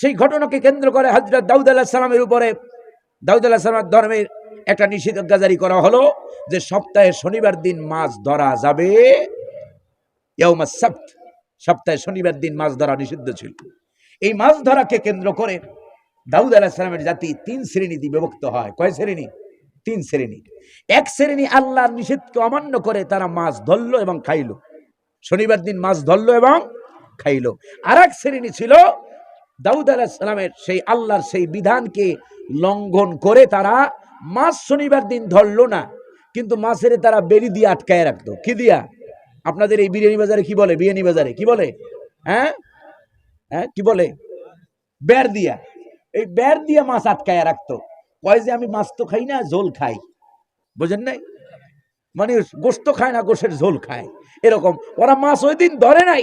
Speaker 1: সেই ঘটনাকে কেন্দ্র করে হযরত দাউদ আলাইহিস সালামের উপরে দাউদ আলাইহিস সালামের ধর্মের একটা নিষেধাজ্ঞা জারি করা হলো যে সপ্তাহে শনিবার দিন মাছ ধরা যাবে। ইয়াউমাস সাbt, সপ্তাহে শনিবার দিন মাছ ধরা নিষিদ্ধ ছিল। এই মাছ ধরাকে কেন্দ্র করে দাউদ আলাইহিস সালামের জাতি 3 শ্রেণীতে বিভক্ত হয়। কয় শ্রেণী? 3 শ্রেণী। এক শ্রেণী আল্লাহর নিষেধকে অমান্য করে তারা মাছ ধরলো এবং খাইলো, শনিবার দিন মাছ ধরলো এবং খাইলো। আর এক শ্রেণী ছিল দাউদ আলাইহিস সালামের সেই আল্লাহর সেই বিধানকে লঙ্ঘন করে তারা মাছ শনিবার দিন ধরলো না, কিন্তু মাছের তারা বেরি দিয়ে আটকায় রাখতো। কি দিয়া? আপনাদের এই বিরিয়ানি বাজারে কি বলে? বিরিয়ানি বাজারে কি বলে? হ্যাঁ হ্যাঁ কি বলে? বের দিয়া। এই বের দিয়া মাছ আটকায় রাখতো। কয় যে আমি মাছ তো খাই না, ঝোল খাই। বুঝেন নাই? মানে গোশত খায় না, গোশের ঝোল খায়। এরকম ওরা মাছ ওই দিন ধরে নাই,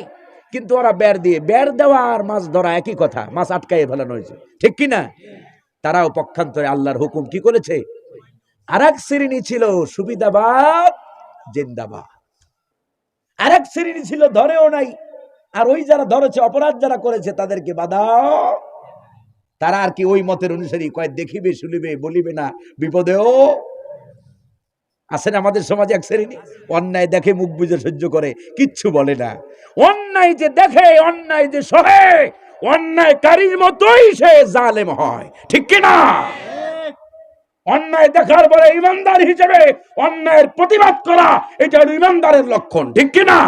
Speaker 1: কিন্তু ওরা বের দিয়ে, বের দেওয়া আর মাছ ধরা একই কথা, মাছ আটকায় ফেলানো হয়েছে, ঠিক কিনা? তারাও পক্ষান্তরে আল্লাহর হুকুম কি করেছে? আর এক শ্রেণী ছিল সুবিধাবাদ জিন্দাবাদ, আর এক শ্রেণী ছিল ধরেও নাই, আর ওই যারা ধরেছে অপরাধ যারা করেছে তাদেরকে বাধাও। তারা আর কি ওই মতের অনুসারী, কয় দেখিবে শুনিবে বলিবে না বিপদেও। আছেন আমাদের সমাজে এক শ্রেণী, অন্যায় দেখে মুখ বুজে সহ্য করে, কিচ্ছু বলে না। অন্যায় যে দেখে, অন্যায় যে সহে, অন্যায়কারীর মতোই সে জালেম হয়, ঠিক কিনা? অন্যায় দেখার পরে ইমানদার হিসেবে অন্যায়ের প্রতিবাদ করা, এটা হলো ইমানদারের লক্ষণ, ঠিক কিনা?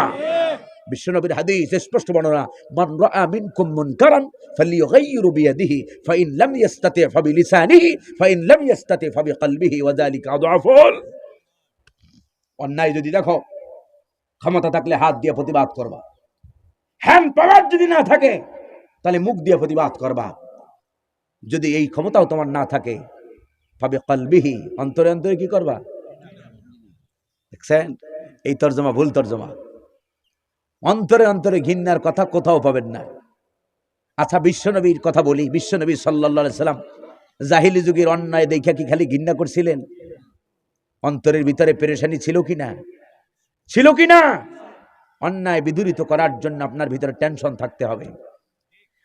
Speaker 1: বিশ্বনবীর হাদিস স্পষ্ট বর্ণনা, মান রাআ মিনকুম মুনকারান ফালিয়ুগাইয়িরু বিয়াদিহি ফাইন লাম ইস্তাতি ফাবিলিসানিহি ফাইন লাম ইস্তাতি ফাবিকলবিহি ওয়া যালিকা আযআফুল। অন্যায় যদি দেখো, ক্ষমতা থাকলে হাত দিয়ে প্রতিবাদ করবা, হ্যান্ড পাওয়ার যদি না থাকে তাহলে মুখ দিয়ে প্রতিবাদ করবা। যদি এই ক্ষমতাও তোমার না থাকে, ফাবিকলবিহি, অন্তরে অন্তরে কি করবা? দেখছেন, এই তরজমা ভুল তরজমা। অন্তরে অন্তরে ঘৃণার কথা কোথাও পাবেন না। আচ্ছা, বিশ্বনবীর কথা বলি। বিশ্বনবী সাল্লাল্লাহু আলাইহি সাল্লাম জাহিলি যুগের অন্যায় দেখা কি খালি ঘৃণা করছিলেন? অন্তরের ভিতরে পেরেশানি ছিল কিনা? ছিল কিনা? অন্যায় বিদূরিত করার জন্য আপনার ভিতরে টেনশন থাকতে হবে,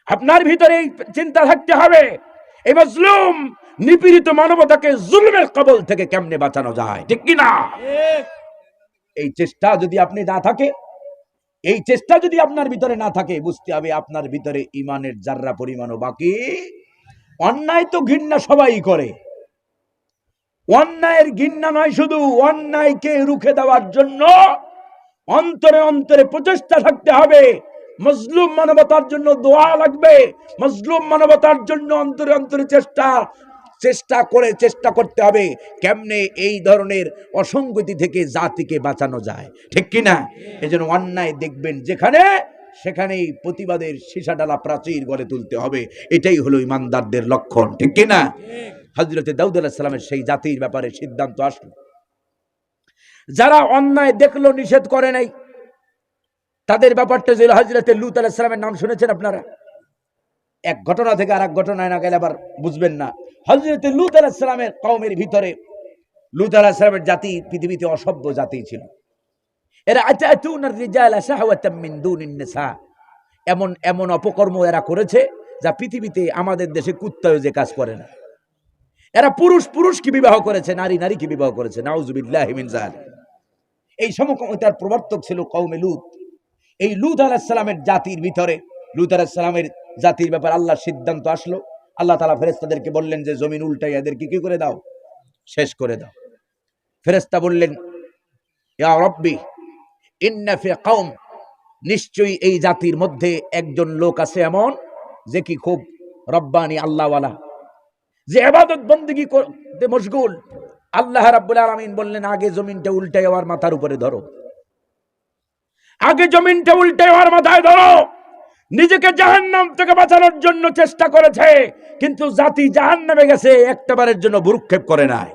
Speaker 1: আপনার ভিতরে চিন্তা থাকতে হবে, এই মজলুম নিপীড়িত মানবতাকে জুলুমের কবল থেকে কেমনে বাঁচানো যায়, ঠিক কিনা? এই চেষ্টা যদি আপনি না থাকে, এই চেষ্টা যদি আপনার ভিতরে না থাকে, বুঝতে হবে আপনার ভিতরে ইমানের জাররা পরিমাণও বাকি। অন্যায় তো ঘৃণা সবাই করে, অন্যায়ের ঘৃণা নয়, শুধু অন্যায়কে রুখে দেওয়ার জন্য অন্তরে অন্তরে প্রচেষ্টা থাকতে হবে। মজলুম মানবতার জন্য দোয়া লাগবে, মজলুম মানবতার জন্য অন্তরে অন্তরে চেষ্টা করতে হবে কেমনে এই ধরনের অসঙ্গতি থেকে জাতিকে বাঁচানো যায়, ঠিক কিনা? এজন্য অন্যায় দেখবেন যেখানে, সেখানেই প্রতিবাদের সীসাডালা প্রাচীর গড়ে তুলতে হবে। এটাই হলো ইমানদারদের লক্ষণ, ঠিক কিনা? হযরত দাউদ আলাইহিস সালামের সেই জাতির ব্যাপারে সিদ্ধান্ত আসলো, যারা অন্যায় দেখলো নিষেধ করে নাই, তাদের ব্যাপারটা ছিল হযরত লূত আলাইহিস সালামের নাম শুনেছেন আপনারা? এক ঘটনা থেকে আরেক ঘটনায় না গেলে আবার বুঝবেন না। হযরত লূত আলাইহিস সালামের কওমের ভিতরে লূত আলাইহিস সালামের জাতি পৃথিবীতে অসভ্য জাতি ছিল। এরা আতাতুনার রিজালা শাহওয়াতাম মিন দুনিন নিসা, এমন এমন অপকর্ম এরা করেছে যা পৃথিবীতে আমাদের দেশে কুত্তাও যে কাজ করে না। এরা পুরুষ পুরুষকে বিবাহ করেছে, নারী নারীকে বিবাহ করেছে। নাউযুবিল্লাহি মিন যালিক। এই সমকামিতার প্রবর্তক ছিল কওমে লূত। এই লূত আলাইহিস সালামের জাতির ভিতরে লূত আলাইহিস সালামের জাতির ব্যাপারে আল্লাহর সিদ্ধান্ত আসলো। আল্লাহ তাআলা ফেরেশতাদেরকে বললেন যে জমিন উল্টাই এদেরকে কি করে দাও, শেষ করে দাও। ফেরেশতা বললেন, ইয়া রাব্বি ইন্না ফি কওম, নিশ্চয়ই এই জাতির মধ্যে একজন লোক আছে এমন যে কি খুব রব্বানি আল্লাহওয়ালা, যে ইবাদত বন্দেগী করতে মশগুল। আল্লাহ রাব্বুল আলামিন বললেন, আগে জমিনটা উল্টাই ওর মাথার উপরে ধরো, আগে জমিনটা উল্টাই ওর মাথায় ধরো। নিজেকে জাহান্নাম থেকে বাঁচানোর জন্য চেষ্টা করেছে, কিন্তু জাতি জাহান্নামে গেছে, একটাবারের জন্য ভ্রুক্ষেপ করে নাই।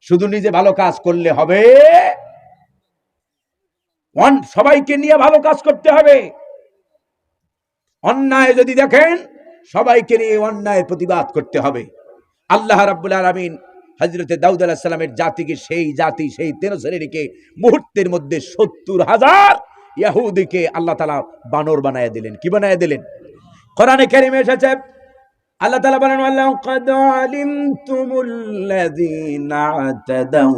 Speaker 1: শুধু নিজে ভালো কাজ করলে হবে? সবাইকে নিয়ে ভালো কাজ করতে হবে। অন্যায় যদি দেখেন, সবাইকে নিয়ে অন্যায়ের প্রতিবাদ করতে হবে। আল্লাহ রাব্বুল আলামিন হযরতে দাউদ আলাইহিস সালামের জাতিকে, সেই জাতি, সেই 13 শ্রেণীকে মুহূর্তের মধ্যে 70,000 ইহুদিকে আল্লাহ তাআলা বানর বানায় দিলেন। কি বানায় দিলেন? কোরআনে কারীমে এসেছে, আল্লাহ তাআলা বলেন, ওয়ালাকাদ আলিমতুমুল্লাযীনা আতাদাউ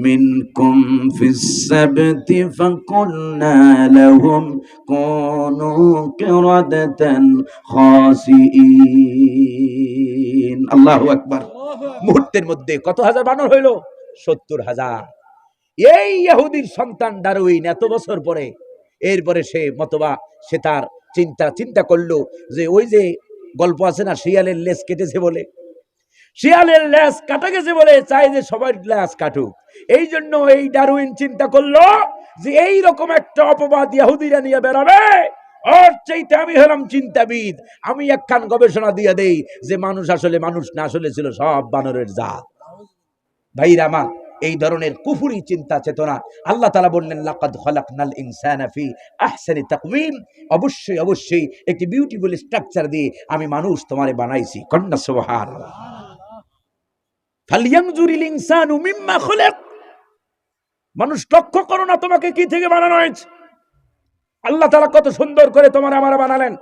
Speaker 1: মিনকুম ফিস সাবতি ফাকুলনা লাহুম কুনু কিরাদাতান খাসিইন। আল্লাহু আকবার। মুহূর্তের মধ্যে কত হাজার বানর হইল? 70,000। এই ইহুদির সন্তান ডারউইন এত বছর পরে, এরপরে সে মতবা সে তার চিন্তা করলো যে ওই যে গল্প আছে না, শিয়ালের লেজ কেটেছে বলে, শিয়ালের লেজ কাটা গেছে বলে চাই যে সবার লেজ কাটুক। এই জন্য এই ডারউইন চিন্তা করলো যে এই রকম একটা অপবাদ ইহুদিরা নিয়ে বেড়াবে, ওর চাইতে আমি হলাম চিন্তাবিদ, আমি একখান গবেষণা দিয়ে দেই যে মানুষ আসলে মানুষ না, আসলে ছিল সব বানরের জাত। ভাইরা আমার, এই ধরনের কুফরি চিন্তা চেতনা, আল্লাহ তাআলা বললেন, লাকাদ খালাকনাল ইনসানা ফি আহসানি তাকওয়িম, অবশ্যই অবশ্যই একটি বিউটিফুল স্ট্রাকচার দিয়ে আমি মানুষ তোমারে বানাইছি। কন্না সুবহানাল্লাহ। ফালইয়ানজুরিল ইনসানু মিম্মা খুলিক, মানুষ লক্ষ্য করো না তোমাকে কি থেকে বানানো হয়েছে। আল্লাহ তাআলা কত সুন্দর করে তোমার আমার বানালেন,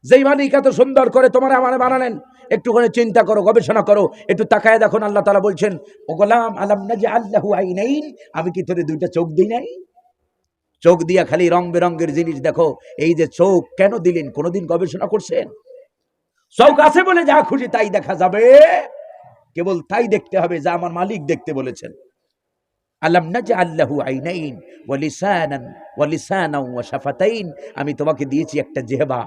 Speaker 1: যেই মালিক এত সুন্দর করে তোমার আমার বানালেন, একটুখানি চিন্তা করো, গবেষণা করো, একটু তাকায় দেখো। আল্লাহ তাআলা বলছেন, ও গোলাম আলাম নাজআল লাহু আইনাইন, আমি কি তোরে দুইটা চোখ দিই নাই? চোখ দিয়া খালি রং বেরঙের জিনিস দেখো। এই যে চোখ কেন দিলেন, কোনোদিন গবেষণা করছেন? চোখ আছে বলে যা খুশি তাই দেখা যাবে, কেবল তাই দেখতে হবে যা আমার মালিক দেখতে বলেছেন। আলাম নাজআল লাহু আইনাইন ওয়া লিসানান ওয়া শাফাতাইন, আমি তোমাকে দিয়েছি একটা জিহবা।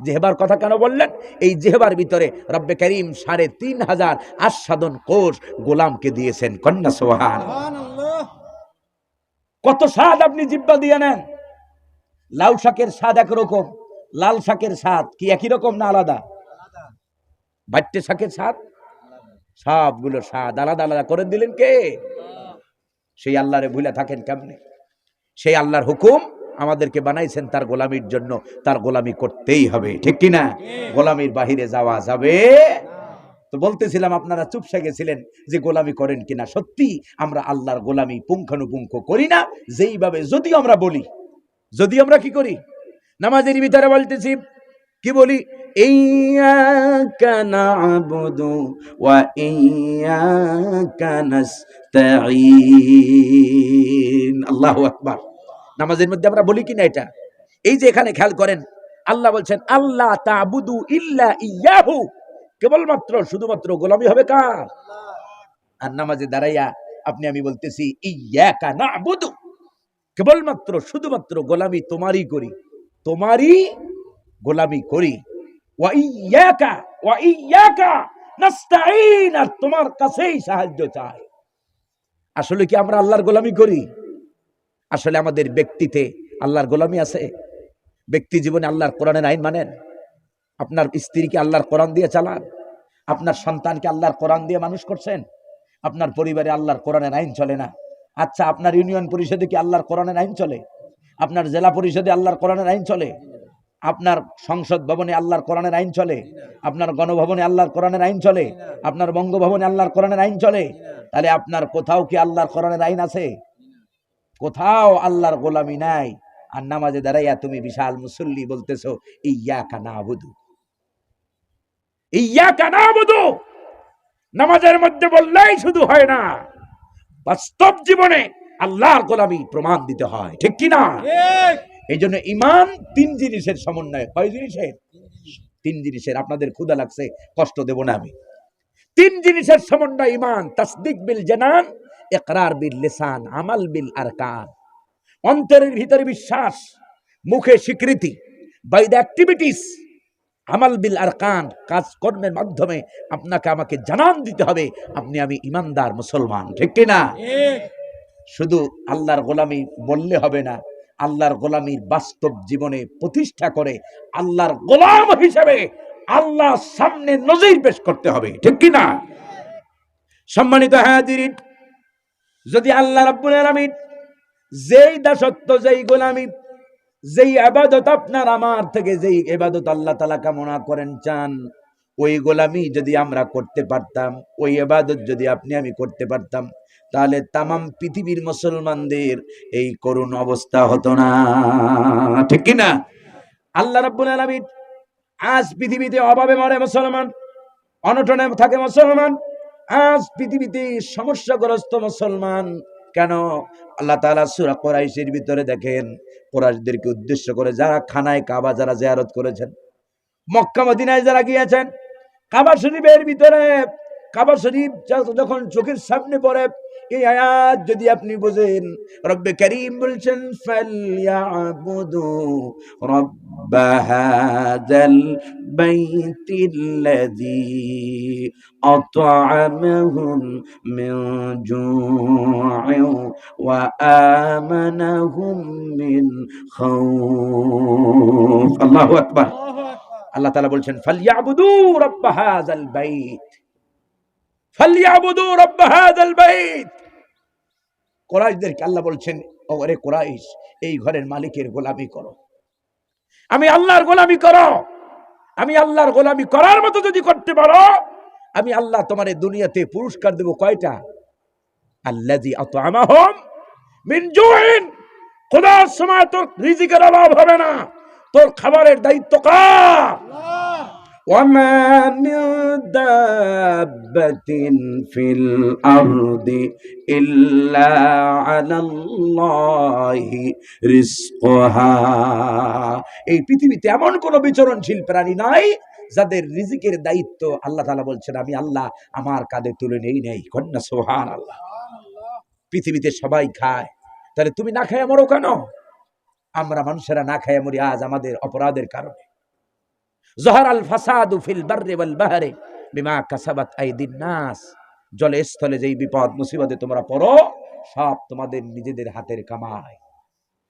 Speaker 1: জিহবার কথা কেন বললেন? এই জিহবার ভিতরে রব্বে করিম 3,500 আস্বাদন কোষ গোলামকে দিয়েছেন। কন্না সুবহানাল্লাহ। কত স্বাদ আপনি জিহ্বা দিয়ে নেন। লাউ শাকের স্বাদ একরকম, লাল শাকের স্বাদ কি একই রকম না আলাদা? বাইটে শাকের স্বাদ, সবগুলো স্বাদ আলাদা আলাদা করে দিলেন কে? সেই আল্লাহরে ভুলে থাকেন কেমনে? সেই আল্লাহর হুকুম আমাদেরকে বানাইছেন তার গোলামির জন্য, তার গোলামি করতেই হবে, ঠিক কিনা? গোলামির বাহিরে যাওয়া যাবে। তো বলতেছিলাম, আপনারা চুপসে গেছিলেন যে গোলামি করেন কিনা। সত্যি আমরা আল্লাহর গোলামি পুঙ্খানুপুঙ্খ করি না। যেইভাবে যদি আমরা বলি, যদি আমরা কি করি, নামাজের ভিতরে বলতেছি কি বলি, ইয়্যাকা না'বুদু ওয়া ইয়্যাকা নাস্তাঈন। আল্লাহু আকবার। নামাজের মধ্যে আমরা বলি কিনা এটা? এই যে এখানে খেয়াল করেন, আল্লাহ বলছেন, আল্লাহ তা'বুদু ইল্লা ইয়াহু, কেবলমাত্র শুধুমাত্র গোলামি হবে কার? আর নামাজে দাঁড়াইয়া আপনি আমি বলতেছি ইয়্যাকা না'বুদু, কেবলমাত্র শুধুমাত্র গোলামি তোমারই করি, তোমারই গোলামি করি। ওয়া ইয়্যাকা নাস্তাঈন, আর তোমার কাছেই সাহায্য চাই। আসলে কি আমরা আল্লাহর গোলামি করি? আসলে আমাদের ব্যক্তিতে আল্লাহর গোলামি আছে? ব্যক্তি জীবনে আল্লাহর কোরআনের আইন মানেন? আপনার স্ত্রীকে আল্লাহর কোরআন দিয়ে চালান? আপনার সন্তানকে আল্লাহর কোরআন দিয়ে মানুষ করছেন? আপনার পরিবারে আল্লাহর কোরআনের আইন চলে না? আচ্ছা, আপনার ইউনিয়ন পরিষদে কি আল্লাহর কোরআনের আইন চলে? আপনার জেলা পরিষদে আল্লাহর কোরআনের আইন চলে? আপনার সংসদ ভবনে আল্লাহর কোরআনের আইন চলে? আপনার গণভবনে আল্লাহর কোরআনের আইন চলে? আপনার বঙ্গভবনে আল্লাহর কোরআনের আইন চলে? তাহলে আপনার কোথাও কি আল্লাহর কোরআনের আইন আছে? কোথাও আল্লাহর গোলামি নাই। আর নামাজে দাঁড়াইয়া তুমি বিশাল মুসল্লি বলতেছো ইয়্যাকা না'বুদু, ইয়্যাকা না'বুদু। নামাজের মধ্যে বললেই শুধু হয় না, বাস্তব জীবনে আল্লাহর গোলামি প্রমাণ দিতে হয়, ঠিক কি না? এই জন্য ঈমান তিন জিনিসের সমন্বয়। কয় জিনিসের? তিন জিনিসের। আপনাদের ক্ষুধা লাগছে, কষ্ট দেব না আমি। তিন জিনিসের সমন্বয় ঈমান। তাসদিক বিল জানান, ইকরার বিল লিসান, আমাল বিল আরকান। অন্তরের ভিতরে বিশ্বাস, মুখে স্বীকৃতি, বাই দ্য অ্যাক্টিভিটিস। আমাল বিল আরকান, কাজকর্মের মাধ্যমে আপনাকে আমাকে জানান দিতে হবে আপনি আমি ইমানদার মুসলমান, ঠিক কি না? শুধু আল্লাহর গোলামি বললে হবে না, আল্লাহর গোলামির বাস্তব জীবনে প্রতিষ্ঠা করে আল্লাহর গোলাম হিসেবে আল্লাহর সামনে নজির পেশ করতে হবে, ঠিক কি না? সম্মানিত হাজিরিন, যদি আল্লাহ রাব্বুল আলামিন যেই দাসত্ব, যেই গোলামি, যেই ইবাদত আপনার আমার থেকে, যেই ইবাদত আল্লাহ তাআলা কামনা করেন চান, ওই গোলামি যদি আমরা করতে পারতাম, ওই ইবাদত যদি আপনি আমি করতে পারতাম, তাহলে তামাম পৃথিবীর মুসলমানদের এই করুণ অবস্থা হতো না, ঠিক কি না? আল্লাহ রাব্বুল আলামিন আজ পৃথিবীতে অভাবে মরে মুসলমান, অনটনে থাকে মুসলমান, আজ পৃথিবীতে সমস্যাগ্রস্ত মুসলমান। কেন? আল্লাহ তাআলা সূরা কুরাইশের ভিতরে দেখেন, কুরাইশদেরকে উদ্দেশ্য করে, যারা খানায় কাবা যারা জিয়ারত করেছেন, মক্কা মদিনায় যারা গিয়েছেন, কাবা শরীফের ভিতরে, কাবা শরীফ যখন চোখের সামনে পড়ে, এই আয়াত যদি আপনি বোঝেন, রব্বে কারীম বলছেন ফালইয়াবুদু রাব্বা হাযাল বাইতিল্লাযী আত'আমাহুম মিন জু'ইন ওয়া আমানাহুম মিন খাউফ। আল্লাহু আকবার। আল্লাহ তাআলা বলছেন ফালইয়াবুদু রাব্বা হাযাল বাইত, ফালইয়াবুদু রাব্বা হাযাল বাইত। কুরাইশদেরকে আল্লাহ বলছেন, ওরে কুরাইশ, এই ঘরের মালিকের গোলামি করো, আমি আল্লাহর গোলামি করো। আমি আল্লাহর গোলামি করার মতো যদি করতে পারো, আমি আল্লাহ তোমার এই দুনিয়াতে পুরস্কার দেব কয়টা? আল্লাযী আত'আমাহুম মিন জু'ইন। খোদার সময় তোর রিজিকের অভাব হবে না, তোর খাবারের দায়িত্ব কার? وما من دابة في الأرض إلا على الله رزقها। এই পৃথিবীতে এমন কোন বিচরণশীল প্রাণী নাই যাদের রিজিকের দায়িত্ব আল্লাহ তাআলা বলছেন আমি আল্লাহ আমার কাঁধে তুলে নেই। কন্যা সুবহানাল্লাহ। পৃথিবীতে সবাই খায়, তাহলে তুমি না খেয়ে মরো কেন? আমরা মানুষেরা না খেয়ে মরি আজ আমাদের অপরাধের কারণে। জহরাল ফাসাদু ফিল বাররি ওয়াল বাহরি বিমা কাসাবাত আইদিন নাস। জলে স্থলে যেই বিপদ মুসিবতে তোমরা পড়ো, সব তোমাদের নিজেদের হাতের কামাই।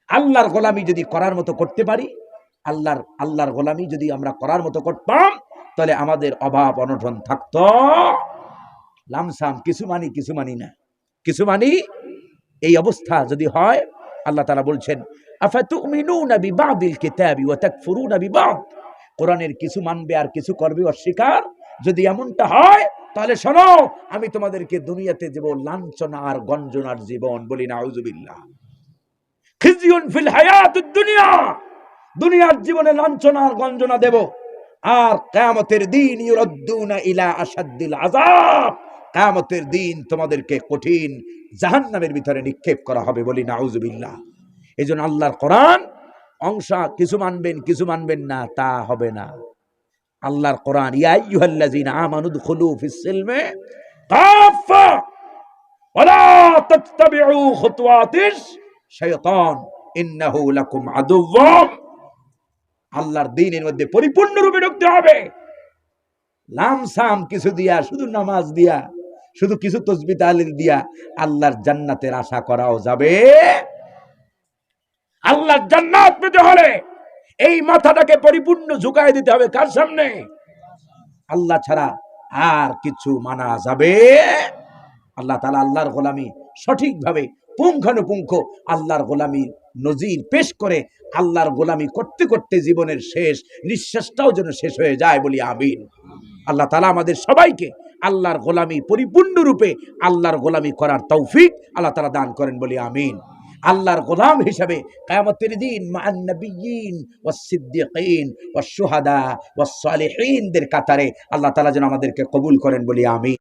Speaker 1: আল্লাহর গোলামি যদি করার মতো করতে পারি, আল্লাহর গোলামি যদি আমরা করার মতো করতাম, তাহলে আমাদের অভাব অনটন থাকতো। লামসাম কিছু মানি না, কিছু মানি। এই অবস্থা যদি হয়, আল্লাহ তাআলা বলছেন আফাতুমিনুনা বিবাদিল কিতাবি ওয়া তাকফুরুনা বিবাদ। কোরআনের কিছু মানবে আর কিছু করবে অস্বীকার। যদি এমনটা হয়, তাহলে শোনো, আমি তোমাদেরকে দুনিয়াতে দেব লাঞ্ছনা আর গঞ্জনার জীবন। বলি নাউযুবিল্লাহ। খিজিয়ুন ফিল হায়াতুদ দুনিয়া, দুনিয়ার জীবনে লাঞ্ছনা আর গঞ্জনা দেব। আর কিয়ামতের দিন ইউরাদ্দুনা ইলা আশাদ্দিল আযাব, কিয়ামতের দিন তোমাদেরকে কঠিন জাহান্নামের ভিতরে নিক্ষেপ করা হবে। বলি নাউযুবিল্লাহ। এইজন্য আল্লাহর কোরআন অংশ কিছু মানবেন কিছু মানবেন না তা হবে না। আল্লাহর কোরআন ইয়া আইয়ুহাল্লাযীনা আমানু দুখুলু ফিস সিলমি কাফা ওয়ালা তাত্তাবিউ খুতুওয়াতিশ শাইতান ইন্নাহু লাকুম আদুওয়ুম। আল্লাহর দ্বীনের মধ্যে পরিপূর্ণরূপে ঢুকতে হবে। লামসাম কিছু দিয়া, শুধু নামাজ দিয়া, শুধু কিছু তাসবিহ তাহলিল দিয়া আল্লাহর জান্নাতের আশা করাও যাবে। আল্লাহর জান্নাত পেতে হলে এই মাথাটাকে পরিপূর্ণ ঝুঁকায় দিতে হবে কার সামনে? আল্লাহ ছাড়া আর কিছু মানা যাবে? আল্লাহ তাআলা আল্লাহর গোলামি সঠিকভাবে পুঙ্খানুপুঙ্খ আল্লাহর গোলামি নজির পেশ করে আল্লাহর গোলামি করতে করতে জীবনের শেষ নিঃশ্বাসটাও যেন শেষ হয়ে যায়। বলি আমিন। আল্লাহ তাআলা আমাদের সবাইকে আল্লাহর গোলামি পরিপূর্ণরূপে আল্লাহর গোলামি করার তৌফিক আল্লাহ তাআলা দান করেন বলি আমিন। আল্লাহর গোলাম হিসাবে কিয়ামতের দিন মা'আন নাবিয়্যিন ওয়াস সিদ্দিকিন ওয়াস শুহাদা ওয়াস সালিহিনদের কাতারে আল্লাহ তাআলা যেন আমাদেরকে কবুল করেন বলি আমিন।